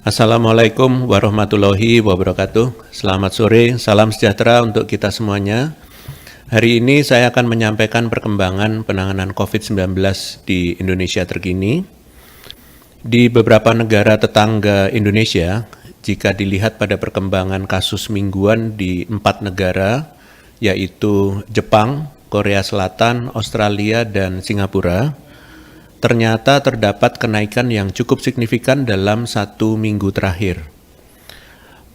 Assalamualaikum warahmatullahi wabarakatuh. Selamat sore, salam sejahtera untuk kita semuanya. Hari ini saya akan menyampaikan perkembangan penanganan COVID-19 di Indonesia terkini. Di beberapa negara tetangga Indonesia, jika dilihat pada perkembangan kasus mingguan di 4 negara, yaitu Jepang, Korea Selatan, Australia, dan Singapura, ternyata terdapat kenaikan yang cukup signifikan dalam 1 minggu terakhir.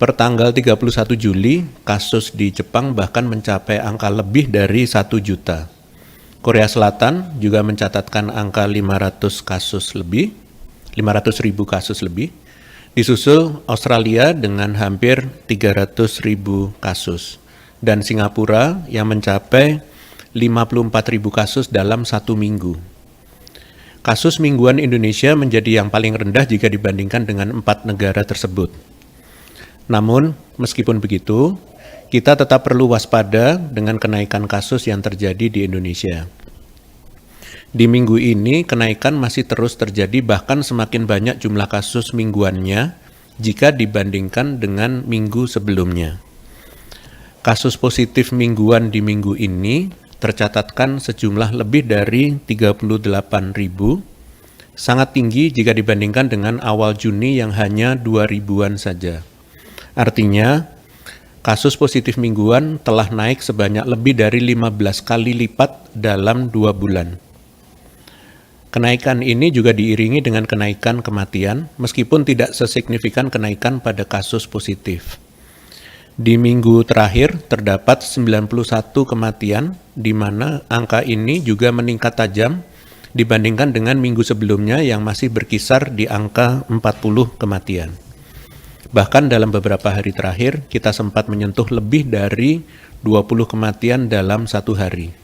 Per tanggal 31 Juli, kasus di Jepang bahkan mencapai angka lebih dari 1 juta. Korea Selatan juga mencatatkan angka 500.000 kasus lebih, disusul Australia dengan hampir 300.000 kasus, dan Singapura yang mencapai 54.000 kasus dalam 1 minggu. Kasus mingguan Indonesia menjadi yang paling rendah jika dibandingkan dengan 4 negara tersebut. Namun, meskipun begitu, kita tetap perlu waspada dengan kenaikan kasus yang terjadi di Indonesia. Di minggu ini, kenaikan masih terus terjadi, bahkan semakin banyak jumlah kasus mingguannya jika dibandingkan dengan minggu sebelumnya. Kasus positif mingguan di minggu ini tercatatkan sejumlah lebih dari 38.000, sangat tinggi jika dibandingkan dengan awal Juni yang hanya 2.000-an saja. Artinya, kasus positif mingguan telah naik sebanyak lebih dari 15 kali lipat dalam 2 bulan. Kenaikan ini juga diiringi dengan kenaikan kematian, meskipun tidak sesignifikan kenaikan pada kasus positif. Di minggu terakhir terdapat 91 kematian, di mana angka ini juga meningkat tajam dibandingkan dengan minggu sebelumnya yang masih berkisar di angka 40 kematian. Bahkan dalam beberapa hari terakhir, kita sempat menyentuh lebih dari 20 kematian dalam 1 hari.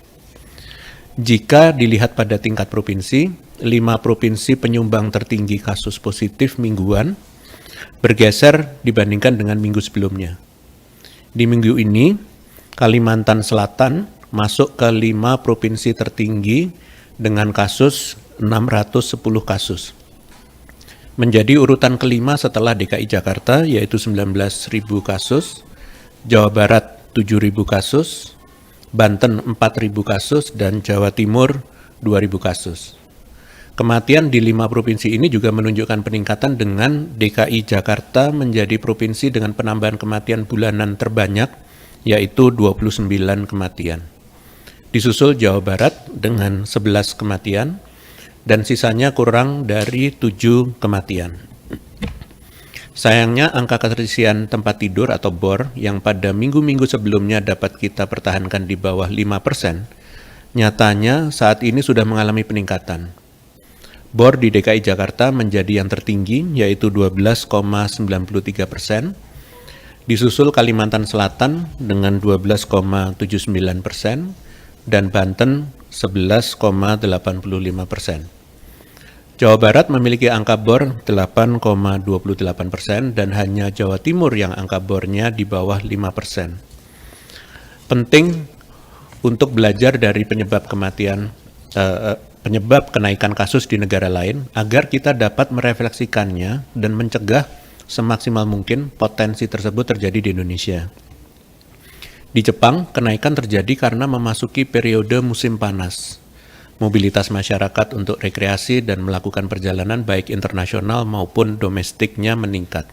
Jika dilihat pada tingkat provinsi, 5 provinsi penyumbang tertinggi kasus positif mingguan bergeser dibandingkan dengan minggu sebelumnya. Di minggu ini, Kalimantan Selatan masuk ke 5 provinsi tertinggi dengan kasus 610 kasus. Menjadi urutan kelima setelah DKI Jakarta, yaitu 19.000 kasus, Jawa Barat 7.000 kasus, Banten 4.000 kasus, dan Jawa Timur 2.000 kasus. Kematian di 5 provinsi ini juga menunjukkan peningkatan dengan DKI Jakarta menjadi provinsi dengan penambahan kematian bulanan terbanyak, yaitu 29 kematian. Disusul Jawa Barat dengan 11 kematian, dan sisanya kurang dari 7 kematian. Sayangnya angka keterisian tempat tidur atau BOR yang pada minggu-minggu sebelumnya dapat kita pertahankan di bawah 5%, nyatanya saat ini sudah mengalami peningkatan. BOR di DKI Jakarta menjadi yang tertinggi, yaitu 12,93%, disusul Kalimantan Selatan dengan 12,79%, dan Banten 11,85%. Jawa Barat memiliki angka BOR 8,28% dan hanya Jawa Timur yang angka BOR-nya di bawah 5%. Penting untuk belajar dari penyebab kenaikan kasus di negara lain agar kita dapat merefleksikannya dan mencegah semaksimal mungkin potensi tersebut terjadi di Indonesia. Di Jepang, kenaikan terjadi karena memasuki periode musim panas. Mobilitas masyarakat untuk rekreasi dan melakukan perjalanan baik internasional maupun domestiknya meningkat.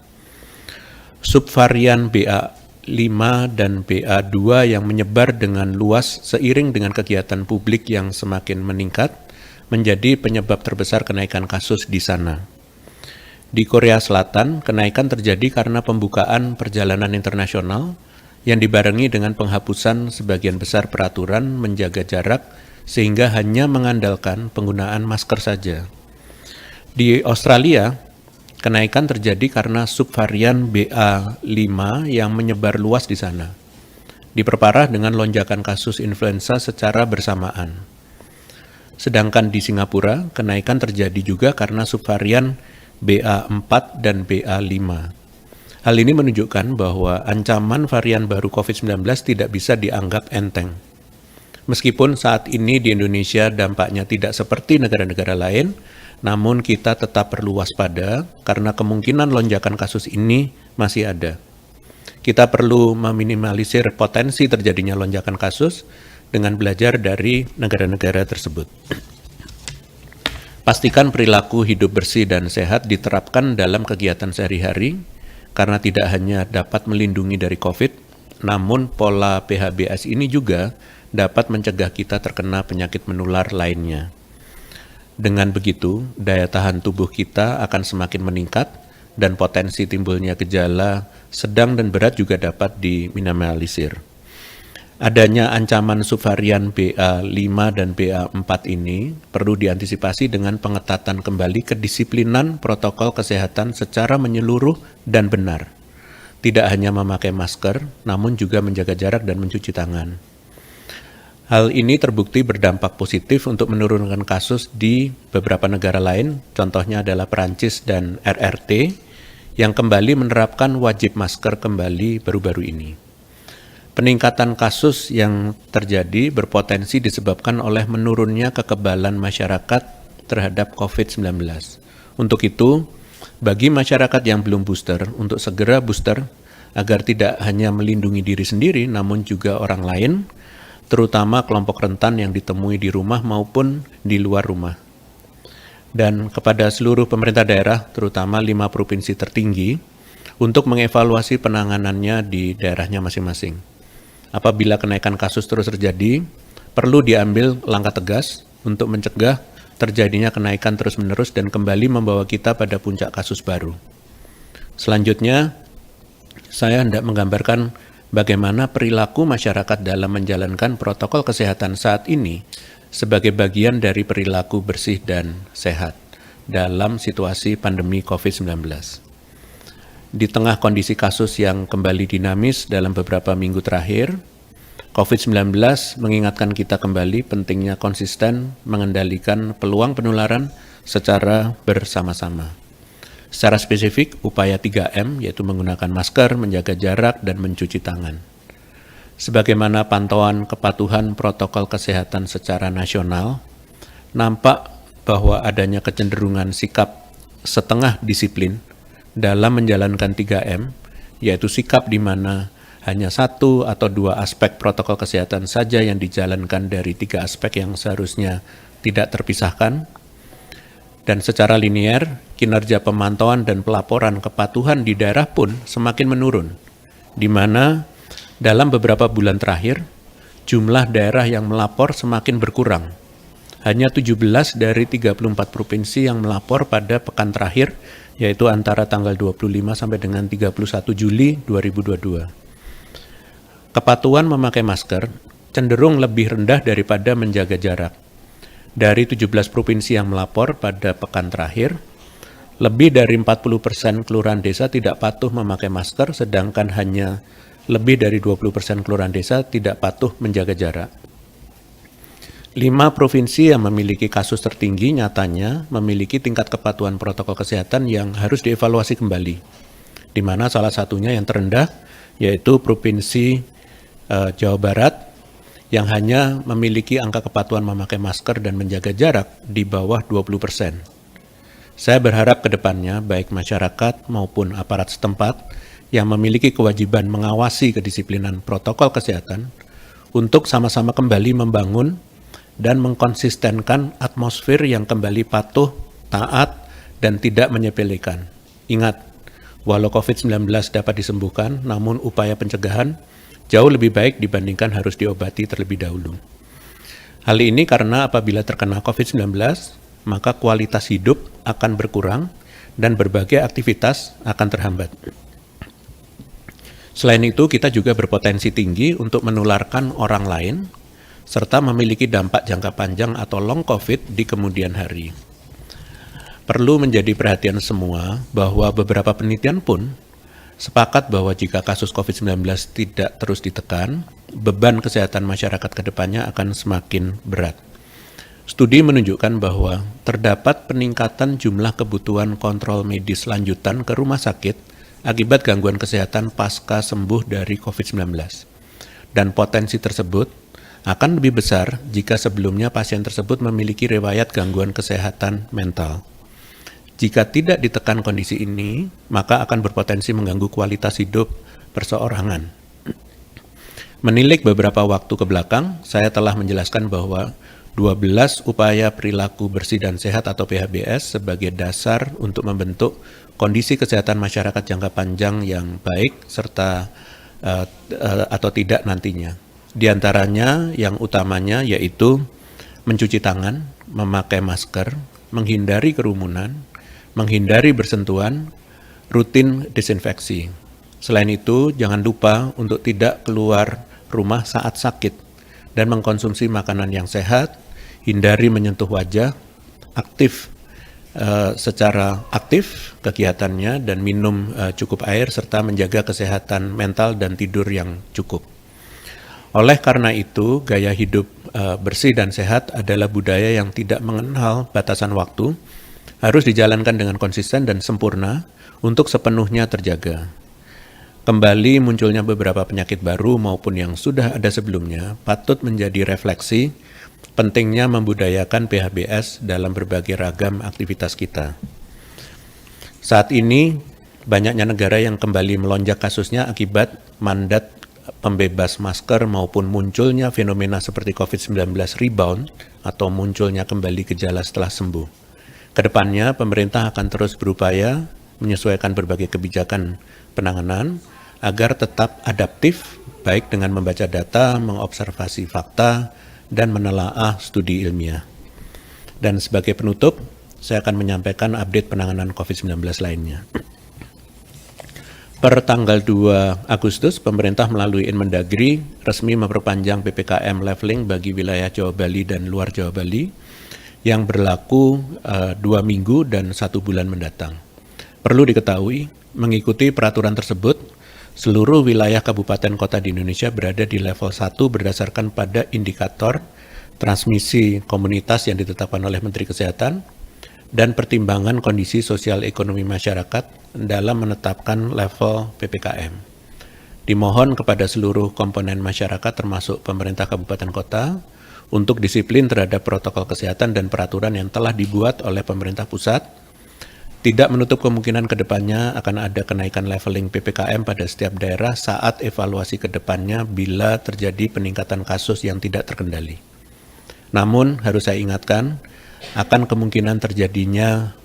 Subvarian BA5 dan BA2 yang menyebar dengan luas seiring dengan kegiatan publik yang semakin meningkat menjadi penyebab terbesar kenaikan kasus di sana. Di Korea Selatan, kenaikan terjadi karena pembukaan perjalanan internasional yang dibarengi dengan penghapusan sebagian besar peraturan menjaga jarak sehingga hanya mengandalkan penggunaan masker saja. Di Australia, kenaikan terjadi karena subvarian BA5 yang menyebar luas di sana, diperparah dengan lonjakan kasus influenza secara bersamaan. Sedangkan di Singapura, kenaikan terjadi juga karena subvarian BA4 dan BA5. Hal ini menunjukkan bahwa ancaman varian baru COVID-19 tidak bisa dianggap enteng. Meskipun saat ini di Indonesia dampaknya tidak seperti negara-negara lain, Namun kita tetap perlu waspada karena kemungkinan lonjakan kasus ini masih ada. Kita perlu meminimalisir potensi terjadinya lonjakan kasus dengan belajar dari negara-negara tersebut. Pastikan perilaku hidup bersih dan sehat diterapkan dalam kegiatan sehari-hari karena tidak hanya dapat melindungi dari COVID, namun pola PHBS ini juga dapat mencegah kita terkena penyakit menular lainnya. Dengan begitu, daya tahan tubuh kita akan semakin meningkat dan potensi timbulnya gejala sedang dan berat juga dapat diminimalisir. Adanya ancaman subvarian BA5 dan BA4 ini perlu diantisipasi dengan pengetatan kembali kedisiplinan protokol kesehatan secara menyeluruh dan benar. Tidak hanya memakai masker, namun juga menjaga jarak dan mencuci tangan. Hal ini terbukti berdampak positif untuk menurunkan kasus di beberapa negara lain, contohnya adalah Perancis dan RRT, yang kembali menerapkan wajib masker kembali baru-baru ini. Peningkatan kasus yang terjadi berpotensi disebabkan oleh menurunnya kekebalan masyarakat terhadap COVID-19. Untuk itu, bagi masyarakat yang belum booster, untuk segera booster agar tidak hanya melindungi diri sendiri, namun juga orang lain, terutama kelompok rentan yang ditemui di rumah maupun di luar rumah. Dan kepada seluruh pemerintah daerah, terutama 5 provinsi tertinggi, untuk mengevaluasi penanganannya di daerahnya masing-masing. Apabila kenaikan kasus terus terjadi, perlu diambil langkah tegas untuk mencegah terjadinya kenaikan terus-menerus dan kembali membawa kita pada puncak kasus baru. Selanjutnya, saya hendak menggambarkan bagaimana perilaku masyarakat dalam menjalankan protokol kesehatan saat ini sebagai bagian dari perilaku bersih dan sehat dalam situasi pandemi COVID-19. Di tengah kondisi kasus yang kembali dinamis dalam beberapa minggu terakhir, COVID-19 mengingatkan kita kembali pentingnya konsisten mengendalikan peluang penularan secara bersama-sama. Secara spesifik, upaya 3M yaitu menggunakan masker, menjaga jarak, dan mencuci tangan. Sebagaimana pantauan kepatuhan protokol kesehatan secara nasional, nampak bahwa adanya kecenderungan sikap setengah disiplin dalam menjalankan 3M, yaitu sikap di mana hanya 1 atau 2 aspek protokol kesehatan saja yang dijalankan dari 3 aspek yang seharusnya tidak terpisahkan. Dan secara linear, kinerja pemantauan dan pelaporan kepatuhan di daerah pun semakin menurun, di mana dalam beberapa bulan terakhir, jumlah daerah yang melapor semakin berkurang. Hanya 17 dari 34 provinsi yang melapor pada pekan terakhir, yaitu antara tanggal 25 sampai dengan 31 Juli 2022. Kepatuhan memakai masker cenderung lebih rendah daripada menjaga jarak. Dari 17 provinsi yang melapor pada pekan terakhir, lebih dari 40% kelurahan desa tidak patuh memakai masker, sedangkan hanya lebih dari 20% kelurahan desa tidak patuh menjaga jarak. 5 provinsi yang memiliki kasus tertinggi nyatanya memiliki tingkat kepatuhan protokol kesehatan yang harus dievaluasi kembali, di mana salah satunya yang terendah yaitu Provinsi Jawa Barat yang hanya memiliki angka kepatuhan memakai masker dan menjaga jarak di bawah 20%. Saya berharap ke depannya baik masyarakat maupun aparat setempat yang memiliki kewajiban mengawasi kedisiplinan protokol kesehatan untuk sama-sama kembali membangun dan mengkonsistenkan atmosfer yang kembali patuh, taat, dan tidak menyepelekan. Ingat, walau COVID-19 dapat disembuhkan, namun upaya pencegahan jauh lebih baik dibandingkan harus diobati terlebih dahulu. Hal ini karena apabila terkena COVID-19, maka kualitas hidup akan berkurang dan berbagai aktivitas akan terhambat. Selain itu, kita juga berpotensi tinggi untuk menularkan orang lain, serta memiliki dampak jangka panjang atau long COVID di kemudian hari. Perlu menjadi perhatian semua bahwa beberapa penelitian pun sepakat bahwa jika kasus COVID-19 tidak terus ditekan, beban kesehatan masyarakat ke depannya akan semakin berat. Studi menunjukkan bahwa terdapat peningkatan jumlah kebutuhan kontrol medis lanjutan ke rumah sakit akibat gangguan kesehatan pasca sembuh dari COVID-19. Dan potensi tersebut akan lebih besar jika sebelumnya pasien tersebut memiliki riwayat gangguan kesehatan mental. Jika tidak ditekan kondisi ini, maka akan berpotensi mengganggu kualitas hidup perseorangan. Menilik beberapa waktu ke belakang, saya telah menjelaskan bahwa 12 upaya perilaku bersih dan sehat atau PHBS sebagai dasar untuk membentuk kondisi kesehatan masyarakat jangka panjang yang baik serta atau tidak nantinya. Di antaranya yang utamanya yaitu mencuci tangan, memakai masker, menghindari kerumunan, menghindari bersentuhan, rutin disinfeksi. Selain itu, jangan lupa untuk tidak keluar rumah saat sakit dan mengkonsumsi makanan yang sehat, hindari menyentuh wajah, secara aktif kegiatannya dan minum cukup air serta menjaga kesehatan mental dan tidur yang cukup. Oleh karena itu, gaya hidup bersih dan sehat adalah budaya yang tidak mengenal batasan waktu, harus dijalankan dengan konsisten dan sempurna untuk sepenuhnya terjaga. Kembali munculnya beberapa penyakit baru maupun yang sudah ada sebelumnya patut menjadi refleksi pentingnya membudayakan PHBS dalam berbagai ragam aktivitas kita. Saat ini, banyaknya negara yang kembali melonjak kasusnya akibat mandat pembebas masker maupun munculnya fenomena seperti COVID-19 rebound atau munculnya kembali gejala setelah sembuh. Kedepannya, pemerintah akan terus berupaya menyesuaikan berbagai kebijakan penanganan agar tetap adaptif, baik dengan membaca data, mengobservasi fakta, dan menelaah studi ilmiah. Dan sebagai penutup, saya akan menyampaikan update penanganan COVID-19 lainnya. Per tanggal 2 Agustus, pemerintah melalui Inmendagri resmi memperpanjang PPKM leveling bagi wilayah Jawa Bali dan luar Jawa Bali yang berlaku 2 minggu dan 1 bulan mendatang. Perlu diketahui, mengikuti peraturan tersebut, seluruh wilayah kabupaten kota di Indonesia berada di level 1 berdasarkan pada indikator transmisi komunitas yang ditetapkan oleh Menteri Kesehatan dan pertimbangan kondisi sosial ekonomi masyarakat dalam menetapkan level PPKM. Dimohon kepada seluruh komponen masyarakat termasuk pemerintah kabupaten kota untuk disiplin terhadap protokol kesehatan dan peraturan yang telah dibuat oleh pemerintah pusat. Tidak menutup kemungkinan ke depannya akan ada kenaikan leveling PPKM pada setiap daerah saat evaluasi ke depannya bila terjadi peningkatan kasus yang tidak terkendali. Namun harus saya ingatkan, akan kemungkinan terjadinya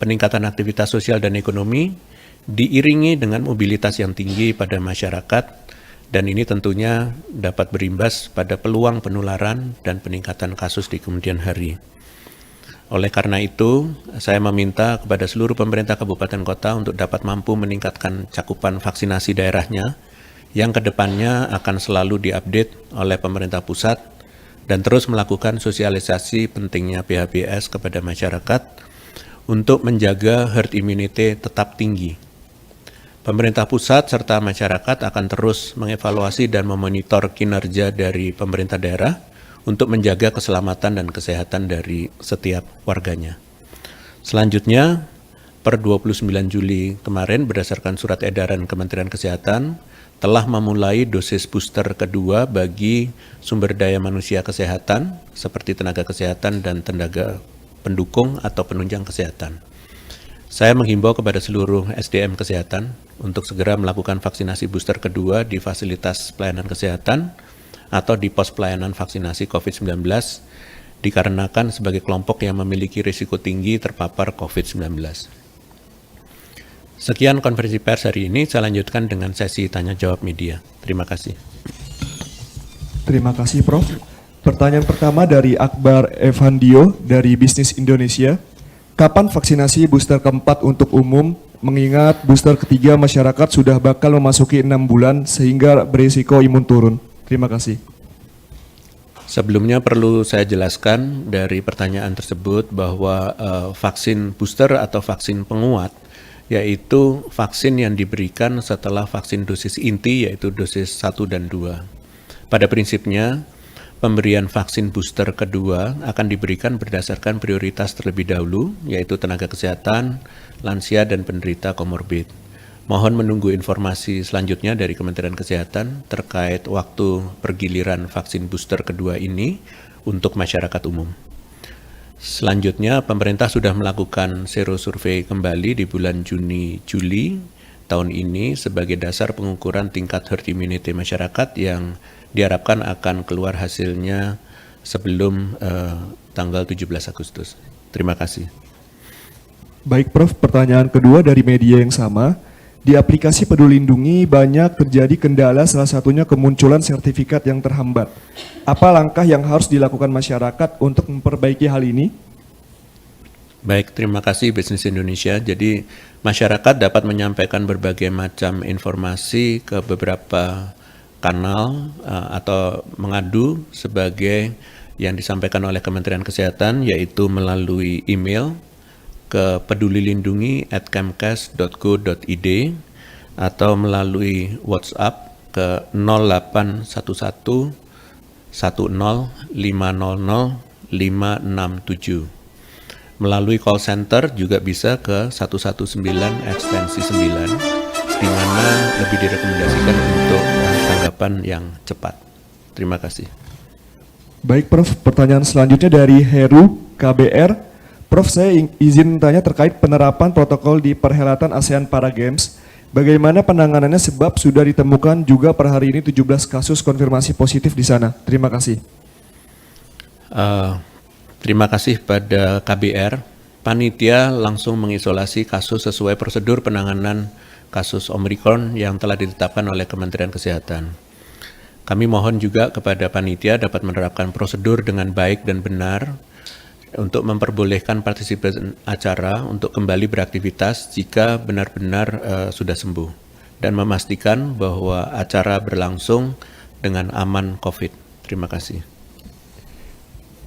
peningkatan aktivitas sosial dan ekonomi diiringi dengan mobilitas yang tinggi pada masyarakat dan ini tentunya dapat berimbas pada peluang penularan dan peningkatan kasus di kemudian hari. Oleh karena itu, saya meminta kepada seluruh pemerintah kabupaten kota untuk dapat mampu meningkatkan cakupan vaksinasi daerahnya yang kedepannya akan selalu diupdate oleh pemerintah pusat dan terus melakukan sosialisasi pentingnya PHBS kepada masyarakat untuk menjaga herd immunity tetap tinggi. Pemerintah pusat serta masyarakat akan terus mengevaluasi dan memonitor kinerja dari pemerintah daerah untuk menjaga keselamatan dan kesehatan dari setiap warganya. Selanjutnya, per 29 Juli kemarin berdasarkan surat edaran Kementerian Kesehatan telah memulai dosis booster kedua bagi sumber daya manusia kesehatan seperti tenaga kesehatan dan tenaga pendukung atau penunjang kesehatan. Saya menghimbau kepada seluruh SDM kesehatan untuk segera melakukan vaksinasi booster kedua di fasilitas pelayanan kesehatan atau di pos pelayanan vaksinasi COVID-19 dikarenakan sebagai kelompok yang memiliki risiko tinggi terpapar COVID-19. Sekian konferensi pers hari ini, saya lanjutkan dengan sesi tanya-jawab media. Terima kasih. Terima kasih, Prof. Pertanyaan pertama dari Akbar Evandio dari Bisnis Indonesia. Kapan vaksinasi booster keempat untuk umum, mengingat booster ketiga masyarakat sudah bakal memasuki 6 bulan sehingga berisiko imun turun? Terima kasih. Sebelumnya perlu saya jelaskan dari pertanyaan tersebut bahwa vaksin booster atau vaksin penguat yaitu vaksin yang diberikan setelah vaksin dosis inti yaitu dosis 1 dan 2. Pada prinsipnya, pemberian vaksin booster kedua akan diberikan berdasarkan prioritas terlebih dahulu yaitu tenaga kesehatan, lansia, dan penderita komorbid. Mohon menunggu informasi selanjutnya dari Kementerian Kesehatan terkait waktu pergiliran vaksin booster kedua ini untuk masyarakat umum. Selanjutnya, pemerintah sudah melakukan serosurvei kembali di bulan Juni-Juli tahun ini sebagai dasar pengukuran tingkat herd immunity masyarakat yang diharapkan akan keluar hasilnya sebelum tanggal 17 Agustus. Terima kasih. Baik Prof, pertanyaan kedua dari media yang sama. Di aplikasi Peduli Lindungi banyak terjadi kendala, salah satunya kemunculan sertifikat yang terhambat. Apa langkah yang harus dilakukan masyarakat untuk memperbaiki hal ini? Baik, terima kasih Bisnis Indonesia. Jadi masyarakat dapat menyampaikan berbagai macam informasi ke beberapa kanal atau mengadu sebagai yang disampaikan oleh Kementerian Kesehatan, yaitu melalui email ke pedulilindungi@kemkes.go.id atau melalui WhatsApp ke 0811 10 500 567. Melalui call center juga bisa ke 119 ekstensi 9, di mana lebih direkomendasikan untuk tanggapan yang cepat. Terima kasih. Baik Prof, pertanyaan selanjutnya dari Heru KBR. Prof, saya izin tanya terkait penerapan protokol di perhelatan ASEAN Para Games. Bagaimana penanganannya sebab sudah ditemukan juga per hari ini 17 kasus konfirmasi positif di sana. Terima kasih. Terima kasih pada KBR. Panitia langsung mengisolasi kasus sesuai prosedur penanganan kasus Omicron yang telah ditetapkan oleh Kementerian Kesehatan. Kami mohon juga kepada panitia dapat menerapkan prosedur dengan baik dan benar untuk memperbolehkan partisipan acara untuk kembali beraktivitas jika benar-benar sudah sembuh dan memastikan bahwa acara berlangsung dengan aman COVID. Terima kasih.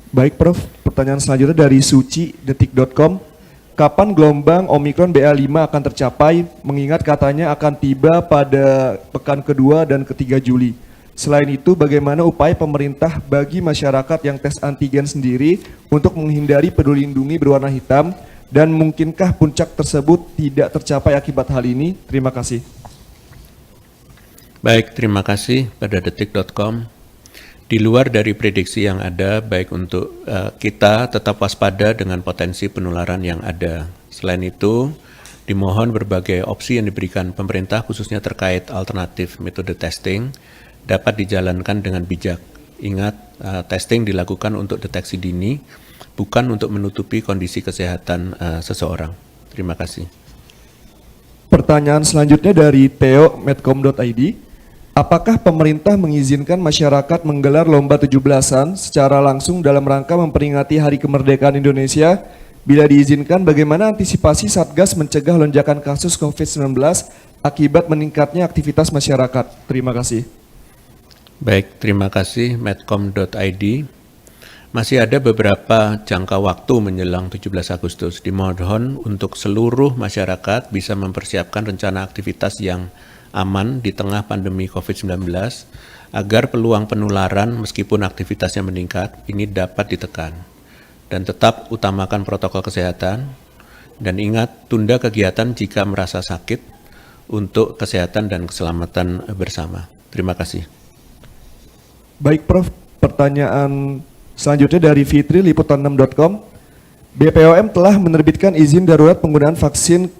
Baik Prof, pertanyaan selanjutnya dari Suci, detik.com. Kapan gelombang Omicron BA5 akan tercapai, mengingat katanya akan tiba pada pekan kedua dan ketiga Juli. Selain itu, bagaimana upaya pemerintah bagi masyarakat yang tes antigen sendiri untuk menghindari Peduli Lindungi berwarna hitam, dan mungkinkah puncak tersebut tidak tercapai akibat hal ini? Terima kasih. Baik, terima kasih pada detik.com. Di luar dari prediksi yang ada, baik untuk kita tetap waspada dengan potensi penularan yang ada. Selain itu, dimohon berbagai opsi yang diberikan pemerintah khususnya terkait alternatif metode testing dapat dijalankan dengan bijak. Ingat, testing dilakukan untuk deteksi dini, bukan untuk menutupi kondisi kesehatan seseorang. Terima kasih. Pertanyaan selanjutnya dari theo.medcom.id. Apakah pemerintah mengizinkan masyarakat menggelar lomba 17-an secara langsung dalam rangka memperingati Hari Kemerdekaan Indonesia? Bila diizinkan, bagaimana antisipasi Satgas mencegah lonjakan kasus COVID-19 akibat meningkatnya aktivitas masyarakat? Terima kasih. Baik, terima kasih medcom.id. Masih ada beberapa jangka waktu menjelang 17 Agustus. Dimohon untuk seluruh masyarakat bisa mempersiapkan rencana aktivitas yang aman di tengah pandemi COVID-19 agar peluang penularan meskipun aktivitasnya meningkat ini dapat ditekan. Dan tetap utamakan protokol kesehatan dan ingat tunda kegiatan jika merasa sakit untuk kesehatan dan keselamatan bersama. Terima kasih. Baik Prof, pertanyaan selanjutnya dari Fitri, liputan6.com. BPOM telah menerbitkan izin darurat penggunaan vaksin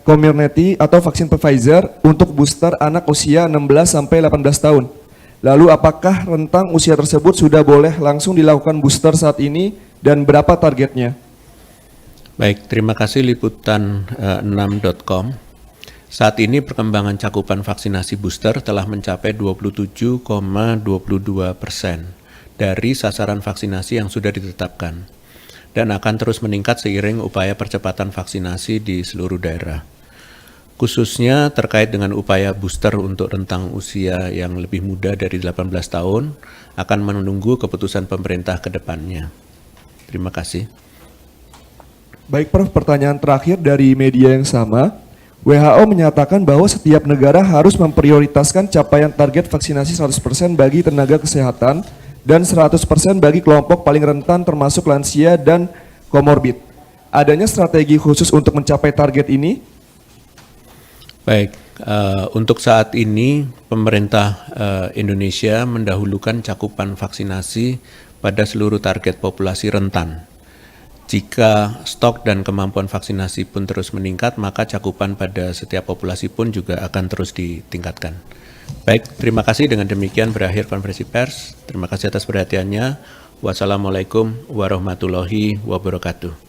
Comirnaty atau vaksin Pfizer untuk booster anak usia 16-18 tahun. Lalu apakah rentang usia tersebut sudah boleh langsung dilakukan booster saat ini dan berapa targetnya? Baik, terima kasih liputan6.com. Saat ini perkembangan cakupan vaksinasi booster telah mencapai 27,22% dari sasaran vaksinasi yang sudah ditetapkan dan akan terus meningkat seiring upaya percepatan vaksinasi di seluruh daerah. Khususnya terkait dengan upaya booster untuk rentang usia yang lebih muda dari 18 tahun akan menunggu keputusan pemerintah ke depannya. Terima kasih. Baik Prof, pertanyaan terakhir dari media yang sama. WHO menyatakan bahwa setiap negara harus memprioritaskan capaian target vaksinasi 100% bagi tenaga kesehatan dan 100% bagi kelompok paling rentan termasuk lansia dan komorbid. Adanya strategi khusus untuk mencapai target ini? Baik, untuk saat ini pemerintah Indonesia mendahulukan cakupan vaksinasi pada seluruh target populasi rentan Jika stok dan kemampuan vaksinasi pun terus meningkat, maka cakupan pada setiap populasi pun juga akan terus ditingkatkan. Baik, terima kasih. Dengan demikian berakhir konferensi pers. Terima kasih atas perhatiannya. Wassalamualaikum warahmatullahi wabarakatuh.